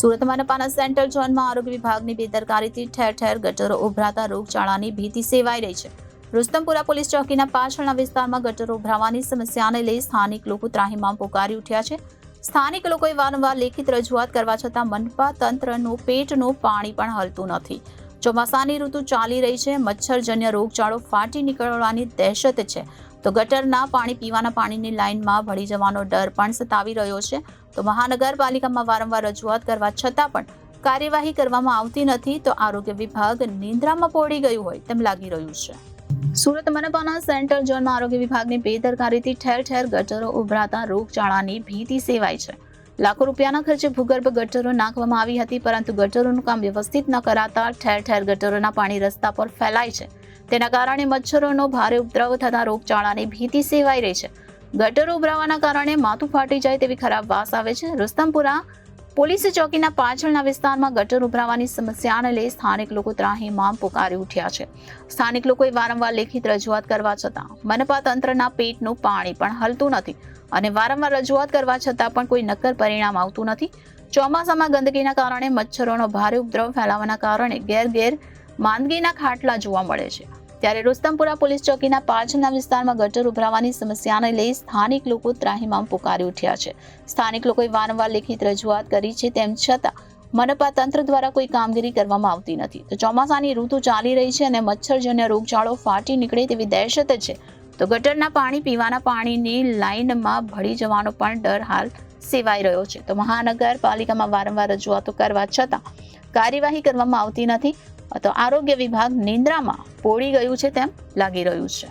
Surat મનપાના central ઝોનમાં આરોગ્ય વિભાગની બેદરકારીથી ઠેર ઠેર ગટરો ઉભરાતા રોગચાળાની ભીતિ સેવાઈ રહી છે. રુસ્તમપુરા પોલીસ ચોકીના પાછળના વિસ્તારમાં ગટરો ઉભરાવાની સમસ્યાને લઈ સ્થાનિક લોકો ત્રાહિમામ પોકારી ઉઠ્યા છે. સ્થાનિક લોકોએ વારંવાર લેખિત રજૂઆત કરવા છતાં મનપા તંત્રનું પેટનું પાણી પણ હલતું નથી. ચોમાસાની ઋતુ ચાલી રહી છે. મચ્છરજન્ય રોગચાળો ફાટી નીકળવાની દહેશત છે. તો ગટરના પાણી પીવાના પાણીની લાઇનમાં ભળી જવાનો ડર પણ સતાવી રહ્યો છે. તો મહાનગરપાલિકામાં વારંવાર રજૂઆત કરવા છતાં પણ કાર્યવાહી કરવામાં આવતી નથી. તો આરોગ્ય વિભાગ નિંદ્રામાં પોડી ગયું હોય તેમ લાગી રહ્યું છે. સુરત મનપાના સેન્ટ્રલ ઝોનમાં આરોગ્ય વિભાગની બેદરકારીથી ઠેર ઠેર ગટરો ઉભરાતા રોગચાળાની ભીતિ સેવાઈ છે. લાખો રૂપિયાના ખર્ચે ભૂગર્ભ ગટરો નાખવામાં આવી હતી, પરંતુ ગટરોનું કામ વ્યવસ્થિત ન કરાતા ઠેર ઠેર ગટરોના પાણી રસ્તા પર ફેલાય છે. તેના કારણે મચ્છરોનો ભારે ઉપદ્રવ થતા રોગચાળાની ભીતિ સેવાઈ રહી છે. ગટરો ઉભરાવાના કારણે માથું ફાટી જાય તેવી ખરાબ વાસ આવે છે. રુસ્તમપુરા પોલીસ ચોકીના પાછળના વિસ્તારમાં ગટર ઉભરાવાની સમસ્યાને લઈ સ્થાનિક લોકો ત્રાહિમામ પોકારી ઉઠ્યા છે. સ્થાનિક લોકોએ વારંવાર લેખિત રજૂઆત કરવા છતાં મનપા તંત્રના પેટનું પાણી પણ હલતું નથી અને વારંવાર રજૂઆત કરવા છતાં પણ કોઈ નક્કર પરિણામ આવતું નથી. ચોમાસામાં ગંદકીના કારણે મચ્છરોનો ભારે ઉપદ્રવ ફેલાવાના કારણે ઘેર ઘેર માંદગીના ખાટલા જોવા મળે છે. ત્યારે રુસ્તમપુરા પોલીસ ચોકીના પાછળના વિસ્તારમાં ગટર ઉભરાવાની સમસ્યાને લઈ સ્થાનિક લોકો ત્રાહિમામ પોકારી ઉઠ્યા છે. સ્થાનિક લોકોએ વારંવાર લેખિત રજૂઆત કરી છે, તેમ છતાં મનપા તંત્ર દ્વારા કોઈ કામગીરી કરવામાં આવતી નથી. તો ચોમાસાની ઋતુ ચાલી રહી છે અને મચ્છરજન્ય રોગચાળો ફાટી નીકળે તેવી દહેશત છે. તો ગટરના પાણી પીવાના પાણીની લાઇનમાં ભળી જવાનો પણ ડર હાલ સેવાઈ રહ્યો છે. તો મહાનગરપાલિકામાં વારંવાર રજૂઆતો કરવા છતાં કાર્યવાહી કરવામાં આવતી નથી. તો આરોગ્ય વિભાગ નિંદ્રામાં પોડી ગયું છે તેમ લાગી રહ્યું છે.